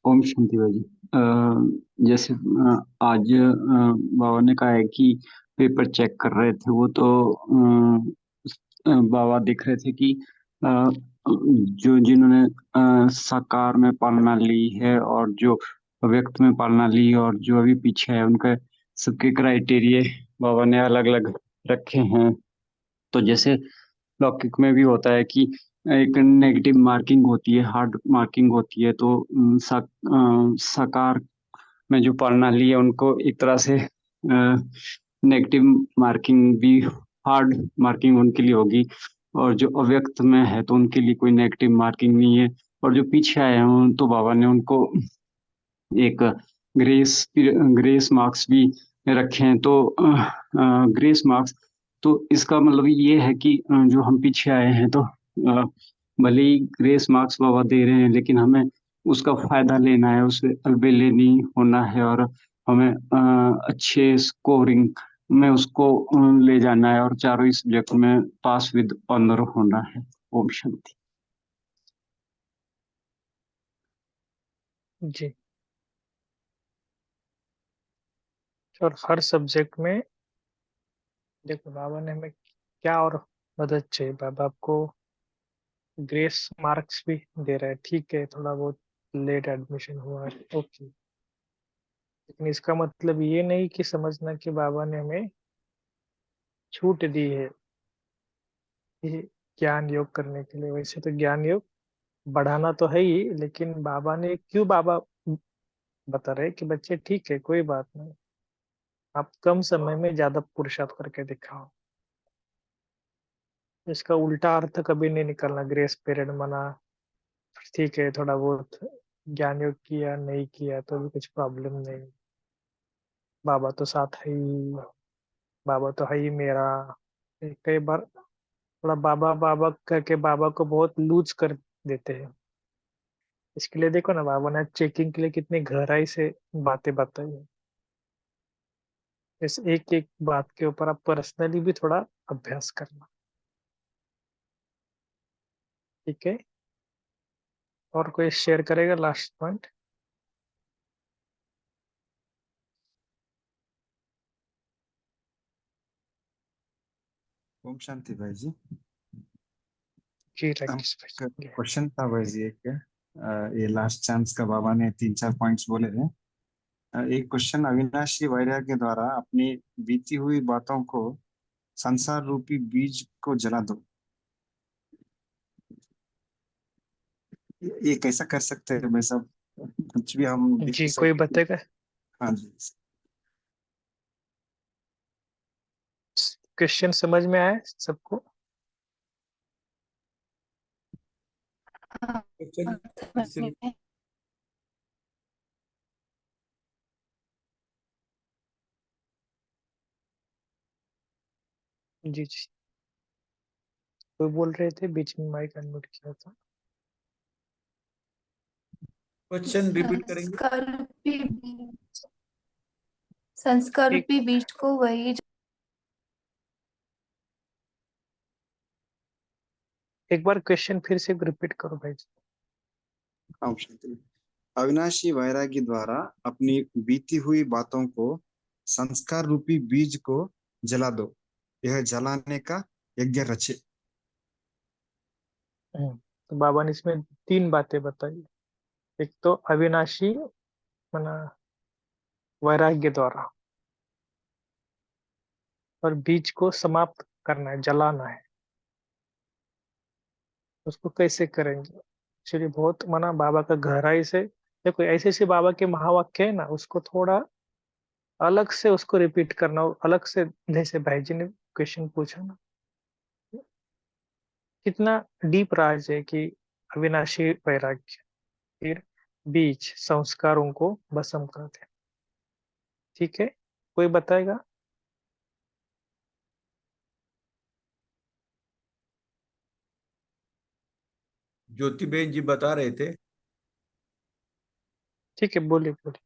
ओम शांति भाई जी। जैसे आज बाबा ने कहा है कि पेपर चेक कर रहे थे, वो तो बाबा दिख रहे थे कि जो जिन्होंने साकार में पालना ली है और जो व्यक्त में पालना ली है और जो अभी पीछे है, उनके सबके क्राइटेरिया बाबा ने अलग अलग रखे हैं। तो जैसे लौकिक में भी होता है कि एक नेगेटिव मार्किंग होती है, हार्ड मार्किंग होती है। तो साकार में जो प्रणाली है उनको एक तरह से नेगेटिव मार्किंग भी, हार्ड मार्किंग उनके लिए होगी। और जो अव्यक्त में है तो उनके लिए कोई नेगेटिव मार्किंग नहीं है। और जो पीछे आए हैं तो बाबा ने उनको एक ग्रेस मार्क्स भी रखे हैं। तो ग्रेस मार्क्स, तो इसका मतलब ये है कि जो हम पीछे आए हैं तो भले ही ग्रेस मार्क्स बाबा दे रहे हैं, लेकिन हमें उसका फायदा लेना है, उससे अलबेले नहीं होना है और हमें अच्छे स्कोरिंग में उसको ले जाना है और चारों ही सब्जेक्ट में पास विद ऑनर होना है। ओम शांति। जी, और हर सब्जेक्ट में देखो बाबा ने हमें क्या और मदद चाहिए। बाबा आपको ग्रेस मार्क्स भी दे रहा है, ठीक है, थोड़ा बहुत लेट एडमिशन हुआ है, ओके, लेकिन इसका मतलब ये नहीं कि समझना कि बाबा ने हमें छूट दी है ये ज्ञान योग करने के लिए। वैसे तो ज्ञान योग बढ़ाना तो है ही, लेकिन बाबा ने क्यों, बाबा बता रहे कि बच्चे ठीक है, कोई बात नहीं, आप कम समय में ज्यादा पुरुषार्थ करके दिखाओ। इसका उल्टा अर्थ कभी नहीं निकलना, ग्रेस पीरियड मना, ठीक है थोड़ा बहुत ज्ञान योग किया नहीं किया तो भी कुछ प्रॉब्लम नहीं, बाबा तो साथ है ही, बाबा तो है ही मेरा। कई बार थोड़ा बाबा बाबा करके बाबा को बहुत लूज कर देते हैं। इसके लिए देखो ना, बाबा ने चेकिंग के लिए कितनी गहराई से बातें बताई है। इस एक एक बात के ऊपर आप पर्सनली भी थोड़ा अभ्यास करना, ठीक है। और कोई शेयर करेगा लास्ट पॉइंट? ओम शांति भाई जी। जी राकेश भाई। क्वेश्चन था भाई जी एक, ये लास्ट चांस का बाबा ने 3-4 पॉइंट्स बोले थे। एक क्वेश्चन, अविनाशी वैराग्य द्वारा अपनी बीती हुई बातों को संसार रूपी बीज को जला दो। ये कैसा कर सकते हैं भाई साहब? कुछ भी हम जी डिसाइड कोई करके। बताएगा? हाँ जी। क्वेश्चन समझ में आया सबको? जी जी, कोई बोल रहे थे, बीच में माइक अनम्यूट किया था। क्वेश्चन रिपीट करेंगे? संस्कार एक रूपी बीज को वही एक बार क्वेश्चन फिर से रिपीट करो भाई जी। ओम शांति। अविनाशी वैरागी द्वारा अपनी बीती हुई बातों को संस्कार रूपी बीज को जला दो। यह जलाने का यज्ञ रचे। तो बाबा ने इसमें 3 बातें बताई। एक तो अविनाशी मना वैराग्य द्वारा, और बीज को समाप्त करना है, जलाना है। उसको कैसे करेंगे? एक्चुअली बहुत मना बाबा का गहराई से, देखो ऐसे ऐसे बाबा के महावाक्य है ना, उसको थोड़ा अलग से उसको रिपीट करना, और अलग से, जैसे भाई जी ने क्वेश्चन पूछा ना, कितना डीप राज है कि अविनाशी वैराग्य, फिर बीज संस्कारों को भस्म कर दे। ठीक है, कोई बताएगा? ज्योतिबेन जी बता रहे थे। ठीक है, बोलिए बोलिए।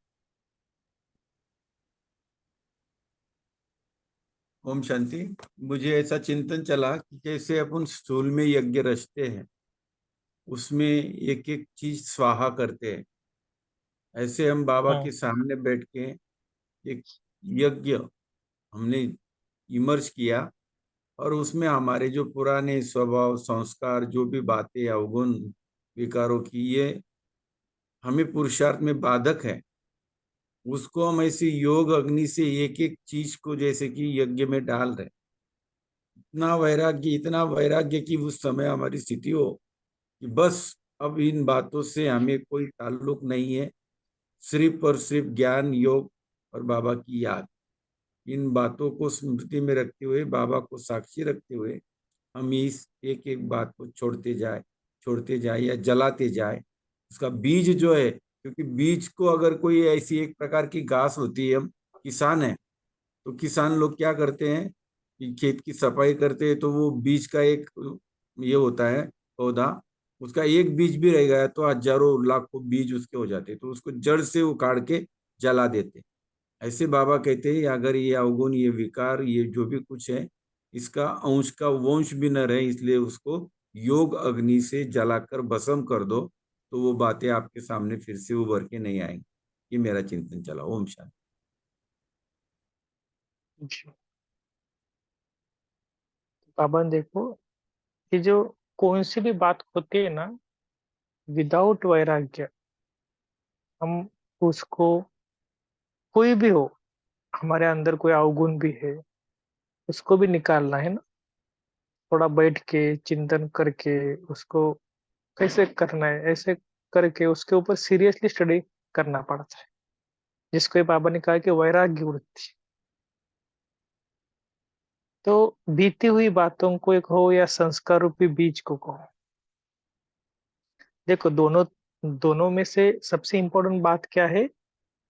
ओम शांति। मुझे ऐसा चिंतन चला कि कैसे अपन स्थूल में यज्ञ रचते हैं, उसमें एक एक चीज स्वाहा करते हैं, ऐसे हम बाबा हाँ के सामने बैठ के एक यज्ञ हमने इमर्ज किया, और उसमें हमारे जो पुराने स्वभाव संस्कार, जो भी बातें अवगुण विकारों की ये हमें पुरुषार्थ में बाधक है, उसको हम ऐसे योग अग्नि से एक एक चीज को जैसे कि यज्ञ में डाल रहे। इतना वैराग्य की उस समय हमारी स्थिति हो कि बस अब इन बातों से हमें कोई ताल्लुक नहीं है, सिर्फ और सिर्फ ज्ञान योग और बाबा की याद, इन बातों को स्मृति में रखते हुए, बाबा को साक्षी रखते हुए हम इस एक एक बात को छोड़ते जाए या जलाते जाए। उसका बीज जो है, क्योंकि बीज को अगर कोई ऐसी एक प्रकार की घास होती है, हम किसान है तो किसान लोग क्या करते हैं कि खेत की सफाई करते हैं, तो वो बीज का एक ये होता है पौधा, उसका एक बीज भी रह गया तो हजारों लाखों बीज उसके हो जाते हैं, तो उसको जड़ से उखाड़ के जला देते हैं। ऐसे बाबा कहते हैं अगर ये अवगुण, ये विकार, ये जो भी कुछ है, इसका अंश का वंश भी न रहे, इसलिए उसको योग अग्नि से जलाकर भस्म कर दो, तो वो बातें आपके सामने फिर से उभर के नहीं आएंगी। ये मेरा चिंतन चला। ओम शांति। जी। बाबा ने देखो, ये जो कौन सी भी बात होती है ना, विदाउट वैराग्य हम उसको, कोई भी हो, हमारे अंदर कोई अवगुण भी है, उसको भी निकालना है ना, थोड़ा बैठ के चिंतन करके उसको कैसे करना है, ऐसे करके उसके ऊपर सीरियसली स्टडी करना पड़ता है, जिसको ये बाबा ने कहा कि वैराग्य वृत्ति। तो बीती हुई बातों को एक हो या संस्कार रूपी बीज को कहो, देखो दोनों दोनों में से सबसे इम्पोर्टेंट बात क्या है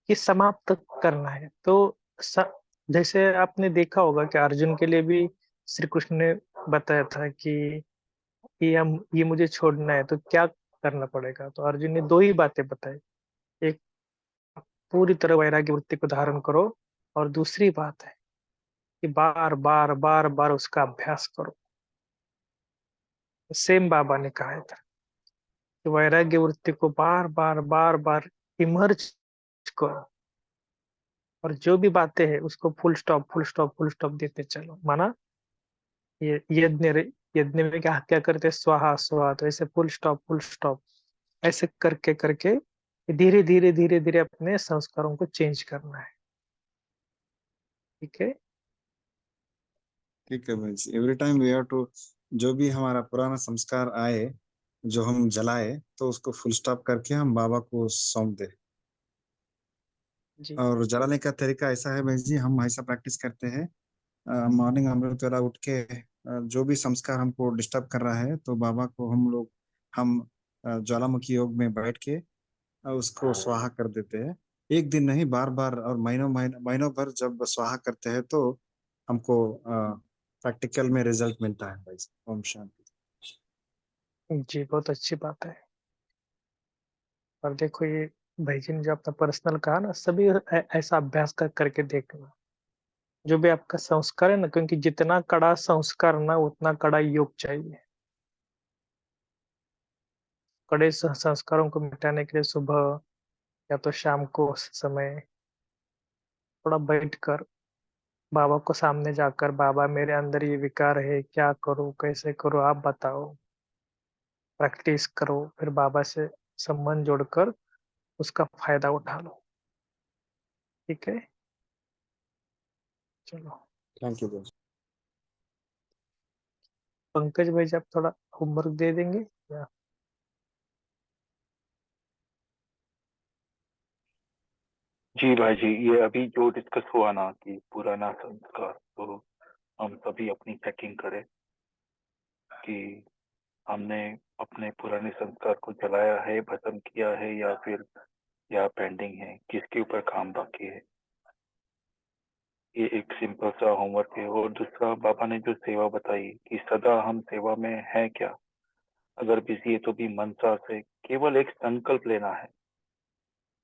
कि समाप्त करना है। तो स, जैसे आपने देखा होगा कि अर्जुन के लिए भी श्री कृष्ण ने बताया था कि ये मुझे छोड़ना है तो क्या करना पड़ेगा। तो अर्जुन ने 2 ही बातें बताई, एक पूरी तरह वैराग्य वृत्ति को धारण करो, और दूसरी बात है कि बार बार बार बार उसका अभ्यास करो। सेम बाबा ने कहा था कि वैराग्य वृत्ति को बार बार बार बार इमर्ज करो, और जो भी बातें हैं उसको full stop full stop full stop देते चलो। माना ये यज्ञ में क्या क्या करते हैं, स्वाहा स्वाहा, तो ऐसे फुल स्टॉप फुल स्टॉप, ऐसे करके करके धीरे धीरे धीरे धीरे अपने संस्कारों को चेंज करना है। ठीक है। ठीक है भाई जी, every time we have to, जो भी हमारा पुराना संस्कार आए जो हम जलाए, तो उसको फुल स्टॉप करके हम बाबा को सौंप दे। जी और जलाने का तरीका ऐसा है भाई जी, हम ऐसा प्रैक्टिस करते हैं, मॉर्निंग अमृत वेला उठ के जो भी संस्कार हमको डिस्टर्ब कर रहा है, तो बाबा को हम ज्वालामुखी योग में बैठ के उसको स्वाहा कर देते हैं। एक दिन नहीं, बार बार और महीनों भर जब स्वाहा करते हैं, तो हमको प्रैक्टिकल में रिजल्ट मिलता है भाई। ओम शांति। जी, बहुत अच्छी बात है। और देखो ये भाई जी ने जो अपना पर्सनल कहा ना, सभी ऐसा अभ्यास करके देखना, जो भी आपका संस्कार है ना, क्योंकि जितना कड़ा संस्कार ना उतना कड़ा योग चाहिए। कड़े संस्कारों को मिटाने के लिए सुबह या तो शाम को समय थोड़ा बैठ कर बाबा को सामने जाकर, बाबा मेरे अंदर ये विकार है, क्या करूं, कैसे करूं, आप बताओ। प्रैक्टिस करो, फिर बाबा से संबंध जोड़कर उसका फायदा उठा लो। ठीक है, चलो। Thank you boss. पंकज भाई, जब थोड़ा होमवर्क दे देंगे या? जी भाई जी, ये अभी जो डिस्कस हुआ ना कि पुराना संस्कार, तो हम सभी अपनी चेकिंग करें कि हमने अपने पुराने संस्कार को जलाया है, खत्म किया है, या पेंडिंग है, किसके ऊपर काम बाकी है। ये एक सिंपल सा होमवर्क है। और दूसरा, बाबा ने जो सेवा बताई कि सदा हम सेवा में है क्या, अगर बिजी है तो भी मनसा से केवल एक संकल्प लेना है।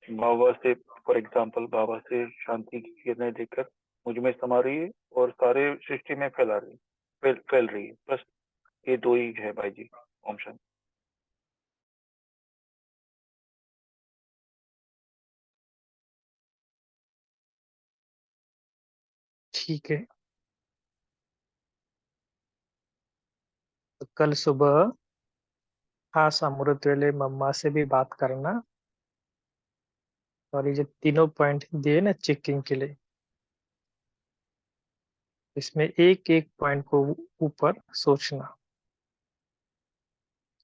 बाबा से, फॉर एग्जाम्पल, बाबा से शांति की किरणें देकर मुझ में समा रही है और सारे सृष्टि में फैला रही फैल रही है। बस ये दो ही है भाई जी। ओम शांति। ठीक है, तो कल सुबह खास अमृत वेले मम्मा से भी बात करना, और ये जो तीनों पॉइंट दिए ना चेकिंग के लिए, इसमें एक एक पॉइंट को ऊपर सोचना।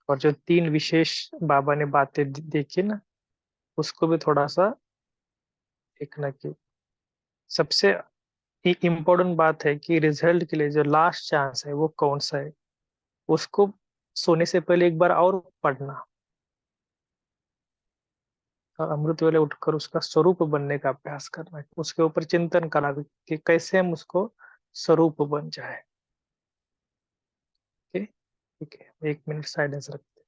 और जो तीन विशेष बाबा ने बातें देखी ना, उसको भी थोड़ा सा देखना कि सबसे इम्पोर्टेंट बात है कि रिजल्ट के लिए जो लास्ट चांस है वो कौन सा है, उसको सोने से पहले एक बार और पढ़ना, और अमृत वेले उठकर उसका स्वरूप बनने का अभ्यास करना है। उसके ऊपर चिंतन करना कि कैसे हम उसको स्वरूप बन जाए। ठीक है, ठीक है, 1 मिनट साइलेंस रखते हैं।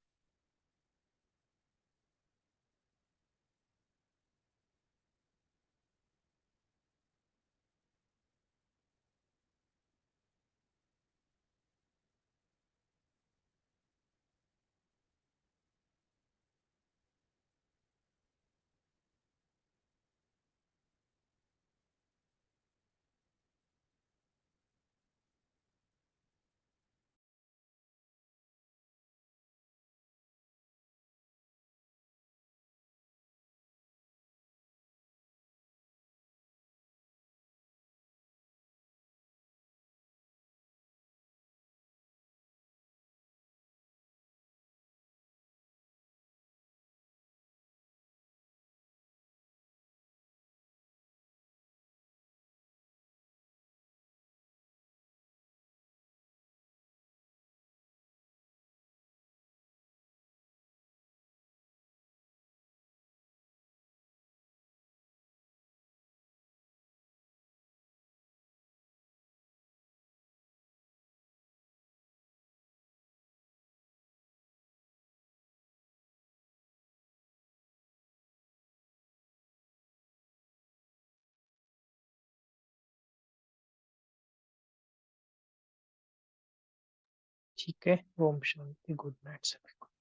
ठीक है, ओम शांति, गुड नाइट सभी को।